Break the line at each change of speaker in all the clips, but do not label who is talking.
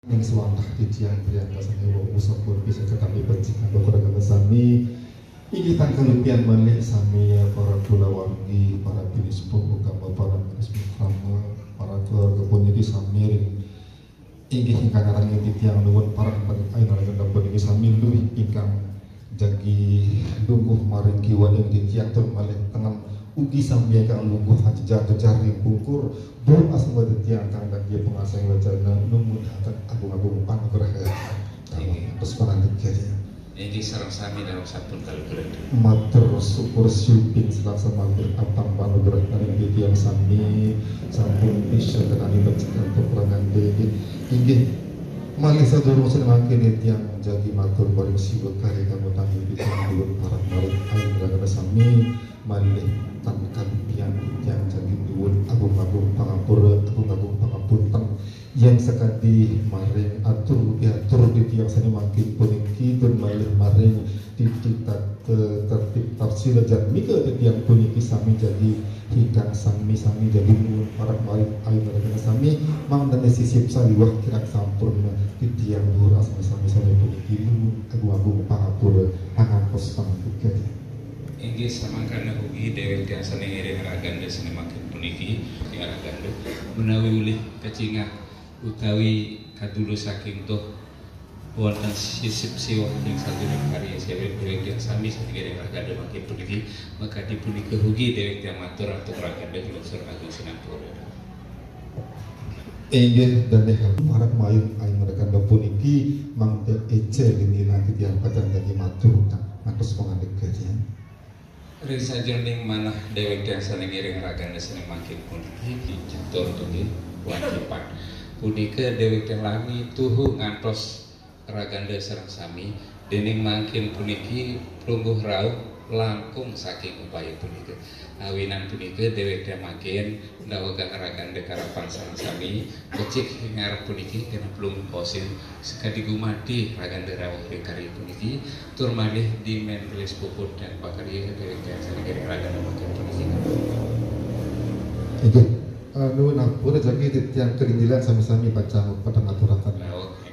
Ning swantah di tiang priangga sami wong usapun bisa kami pencinta keluarga sami iki tangkalupian malih sami para kulawargi, para binispo ugama, para resmi krama, para keluarga puniki sami ring inggih ingkang arange titiang nuwun para ayo nalika puniki sami luwih ingkang jagi lungguh maring kiwan ing titiang tur malih tengen ugi sami kang lungguh hajar bungkur bur asma titiang kang dadi pengasing wajana numutaken agung-agung panugraha terus panandhika
ini sareng sami dalam sampun kalkulasi
matur syukur syuting selasa matur apang panugraha ing titiang sami sampun bisa kenani pencegahan kekurangan dene inggih malih sadurung sedemangke titiang jagi matur paring siwa kare kang utami titiang nuwun para maring ayo sami malih tankan yang jadi nuwun agung-agung pangapura agung-agung pangapunten yang sekadi maring atur diatur di tiang sani makin puniki dan malih maring titikat tertib tafsir dan mika di tiang puniki sami jadi hidang sami jadi nuwun para maring ayu mereka sami mang dan sisip saliwah kirak sampurna di tiang dhuwur sami puniki nuwun agung-agung pangapura pangampos pangapunten
inggih samangkana ugi dewek tiasa ngiring raganda sinemaken puniki di raganda menawi ulih kacingah utawi kadulu saking toh wonten sisip siwah ing sadurung karya dewek tiasa sami ngiring raganda makin puniki maka dipunika ugi dewek tiasa matur atur raganda Lungsur Agung Sinampura
inggih dene marang mayung aing raganda puniki mangte ece gini nanti tiang pacan dadi matur ngatos pangandika ya
ring sajroning manah dewek tiasa ngiring raganda sinemaken puniki dicatur tunggi wajiban punika dewek lami tuhu ngantos raganda sareng sami dening mangkin puniki lungguh rauh langkung saking upaya punika awinan punika dewek makin ndawaken raganda karapan sareng sami becik ngarep puniki kena plung posil sekadi gumadi raganda rawuh ing karya puniki tur malih di mentulis puput dan pakarya dewek tiasa ngiring raganda makin puniki
inggih nuwun ampun jagi titiang kerinjilan sami-sami baca pada ngaturaken
rawuh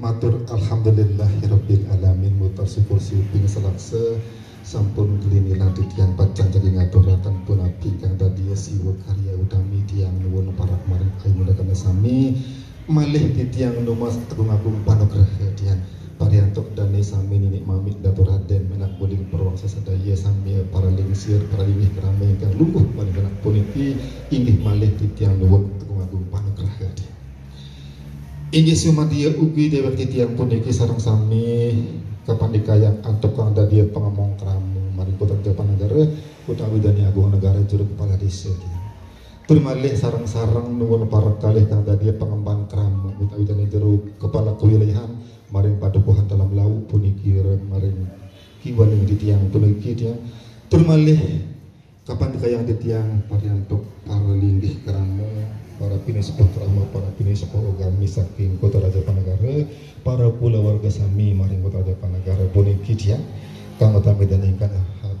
matur alhamdulillahirabbil alamin mutar syukur syuting selaksa sampun kelinilan titiang pacan jadi ngaturaken punapi kang tadi siwa karya utami tiang nuwun para kemarin ayu mundhaken sami malih titiang numas agung-agung panugraha tiang pariantok dane sami ninik mamit datur raden menak boding perwangsa sadaya sami para lingsir para lingih kerame ingkang lungguh malih menak puniki inggih malih titiang nuwun agung-agung panugraha tiang inggih sumadya ugi dewek titiang puniki sareng sami kapandikayang antuk kang dadi pangamong kramu maring putra Japanegara utawi dani agung negara juru kepala desa tur malih sareng-sareng nuwun para kalih kang dadi pangemban kramu utawi dani juru kepala kewilayahan maring padukuhan dalam lau puniki maring kiwan ing titiang puniki tiang tur malih kapandikayang titiang pariantuk para linggih kramu para pinispo krama, para pinispo ugami saking Kota Raja Panagara, para kulawarga sami maring Kota Raja Panagara puniki tiang kang utami dan ingkang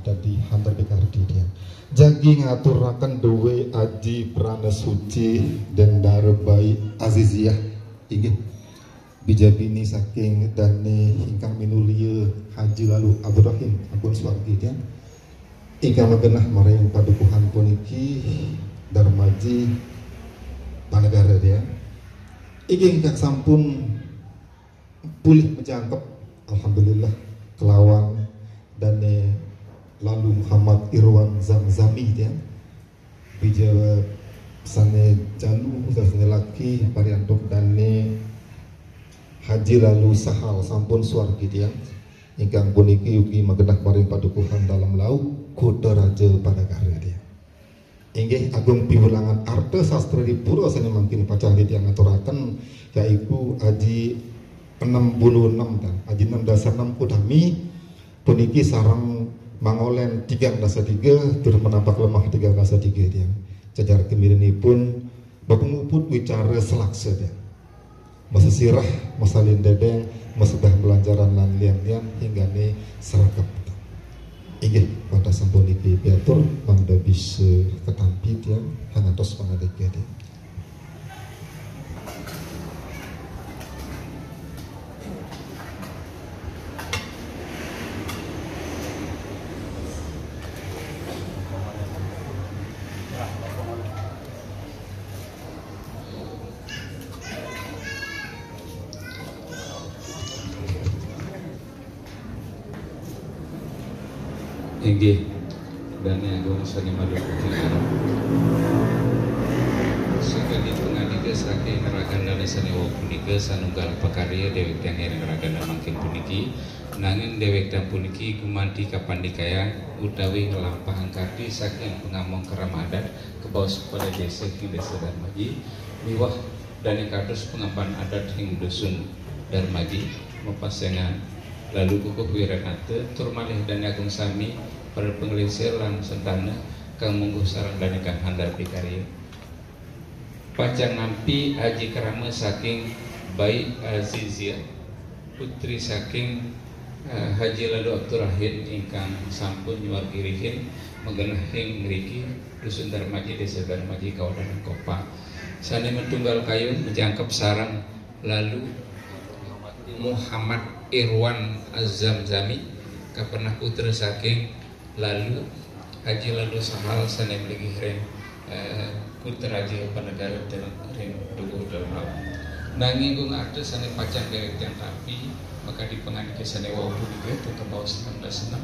dadi hantar pikardi tiang jagi ngaturaken duwe aji prana suci dan darbai aziziyah inggih bijabini saking dane ingkang minulia Haji Lalu Abdurrahim ampun swargi tiang ingkang magenah maring padukuhan puniki Darmaji Panegara dia iki ingkang sampun pulih menjangkep alhamdulillah kelawan dane Lalu Muhammad Irwan Zamzami dia bija sane jalu sane laki pariantok dane Haji Lalu Sahal sampun swargi dia ingkang puniki ugi magenah maring padukuhan dalam lau Kota Raja Panagara dia inggih agung piwulangan arte sastra di pura seni mangkin pacangkit yang ngaturaken yaitu aji 66 kan aji 6 udami puniki sarang mangolen 3-3 tur menampak lemah 3-3 dia cacar kemirinipun bapak nguput wicara selaksa dia masa sirah masa lindedeng masa dah belanjaran lan lian-lian hingga nih seragam inggih pada sampun iki piatur mangda bisa ketampit ya hanatos pangadek dia
inggih dan agung sani madu putih sakali pengadika saking ragana sani wa punika sanunggal pakarya dewek yang ering ragana mangkin puniki nanging dewek dan puniki gumanti kapandikayan utawi ngelampahan karti saking pengamong keramadan kebawas pada desa hing desa Darmaji miwah dan kados pengamban adat hing dusun Darmaji mepasengan lalu kukuh wiranate turmalih dan agung sami pada pengelisir lan sentana kang mungguh sarang dan kang handal pikarya pacang nampi aji kerama saking Bayi Azizia putri saking Haji Ladu Abdurrahim ingkang sampun nyuwargirihin menggenahing ngriki dusun Darmaji desa Darmaji kawanan Kopa sani mentunggal kayun menjangkep sarang lalu Muhammad Irwan Azamzami kapernah putra saking lalu Haji Lalu Sahal sane mligi ren putra Haji Panegara ren dukuh dalam nanging gung ada sane pacang dewek yang tapi maka dipenganika sane wau punika ke bawah 1906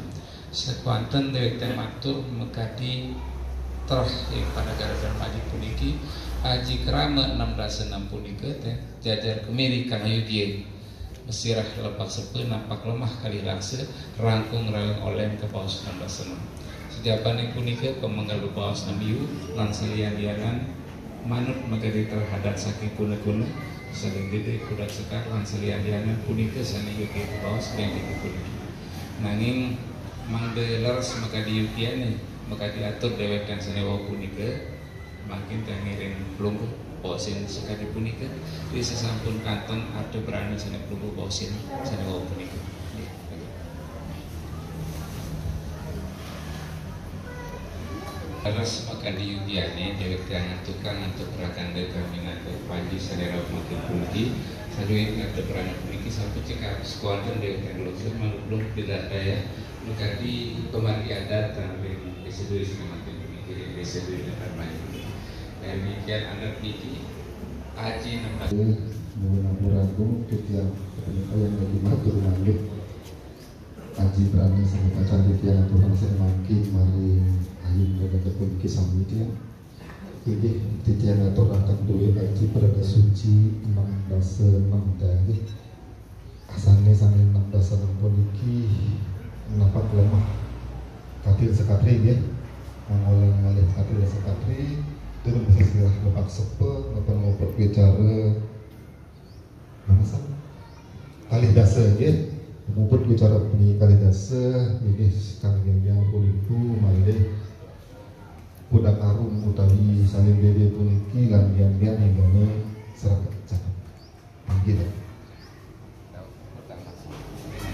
sekuanten dewek yang matur maka di terah Panegara Darmaji puniki Haji Krama 1606 punika jajar kemiri kana yudie mesirah lepak sepe nampak lemah kali laksa rangkung rayong oleh ke bawah 1906 sejabane punika pemenggal bawas namiu lan salian-lianan manut magari terhadap saking kuna-kuna saling dede kuda sekar lan salian-lianan punika sani yuki bawas yang dipukul nanging mangde leres maka diukiane maka diatur dewek yang sani wau punika makin tangiring pelungguh bosin sekali punika di sesampun kanton ada berani sana pelungguh bosin sana wau punika karena semakan diudiane dewek yang tukang untuk gerakan determinator panji sadera makin puniki saduin ada berani puniki sampai cekap sekuantan dewek yang lulusur belum tidak daya maka di kemari adat tanpa disedui semakin puniki disedui dengan banyak demikian anak niki Haji 16
menaburagung titiang yang lagi matur manggih Haji berani sama pacar titiang Tuhan saya makin mari ayun dan ataupun kisah dia ini titiang aturakan duwe Haji berada suci 16 dari asalnya sampai 16 pun iki nampak lemah katil sekatri ya mengolah ngalih katil sekatri itu bisa segera lepak sepe, lepak ngobrol bicara mana kali dasa ya, ngobrol bicara punya kali dasa, jadi sekarang yang puliku malih udah karung utawi saling dede puliki lan yang ini seragam cakap, gitu.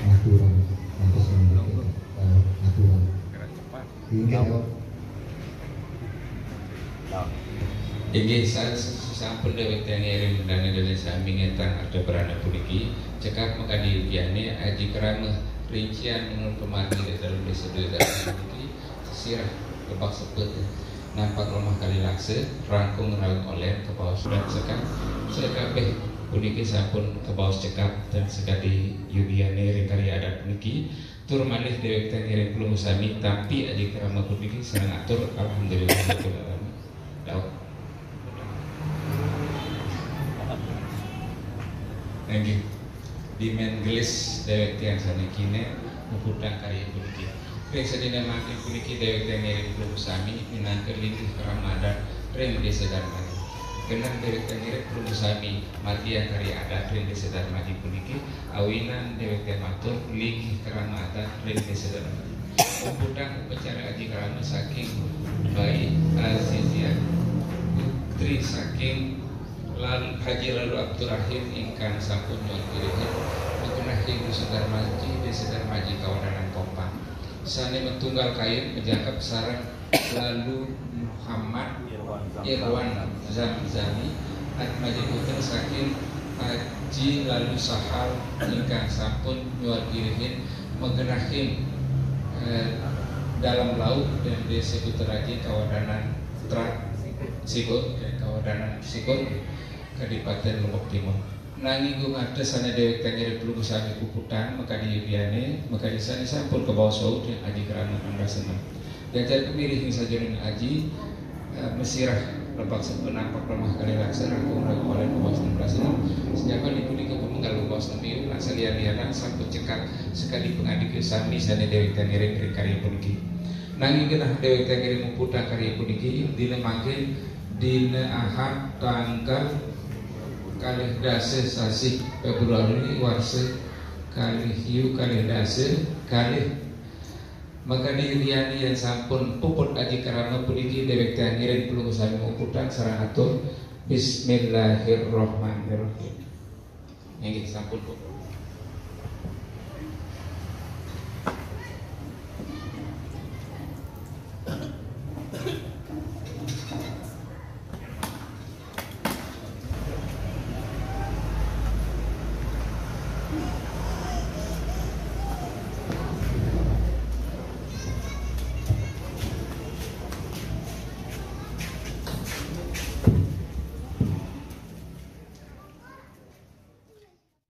Natural, nanti semua natural. Ini
Inggih sampun dewek tengiring dan Indonesia mingetan ada berana puniki cekap maka diukiane Haji Kerama rincian menurut kemari di dalam desa dan puniki sirah lebak sepet nampak rumah kali laksa rangkung raung oleh ke bawah sudah sekabeh puniki sampun ke bawah cekap dan sekali yudiane ringkari adat puniki tur malih dewek tengiring belum sami tapi Haji Kerama puniki senang atur alhamdulillah daun lagi di Menggelis dewek tiang sana kini mengutang karya puniki Resa dina makin puniki dewek teh ngiring belum sami minangkeun linggih Ramadan reng desa Darmadi. Kenang dewek teh ngiring belum sami mardiah kari adat reng desa Darmadi puniki awinan dewek teh matur linggih Ramadan reng desa Darmadi. Umpudang upacara aji karama saking Bayi Azizia putri saking Haji Lalu Abdurrahim ingkang sampun nyuwun pilihan menggunakan desa Darmaji desa Darmaji kawanan Kompang. Sane metunggal kain menjangkap sarang Lalu Muhammad Irwan Zamzami Atmaji putra saking Haji Lalu Sahal ingkang sampun nyuwun pilihan menggunakan dalam laut dan desa Putraji kawadanan Sigol dan kawadanan Sigol Kadipaten Lombok Timur. Nanging gung ada sana dewek tengere belum sami puputan maka diubiane maka disana sampun ke bawah saud yang aji kerana andasenam. Jajar kemiri hing sajeun aji mesirah lebak sampun nampak lemah kali laksa rangkung ragu oleh bawah 16 senyakan dipuni ke pemenggal bawah 6 lan salian-lianan sampun cekak sekali pengadik sami sana dewek tengere ngering karya puniki. Nanging genah dewek tengere muputan karya puniki dina mangke dina Ahad tanggal kalih dase sasi Februari warse kalih hiu kalih dase kalih maka diudiani yang sampun puput aji karama puniki dewek teh ngiring puluh sami muputan sareng atur bismillahirrahmanirrahim. Nggih sampun puput.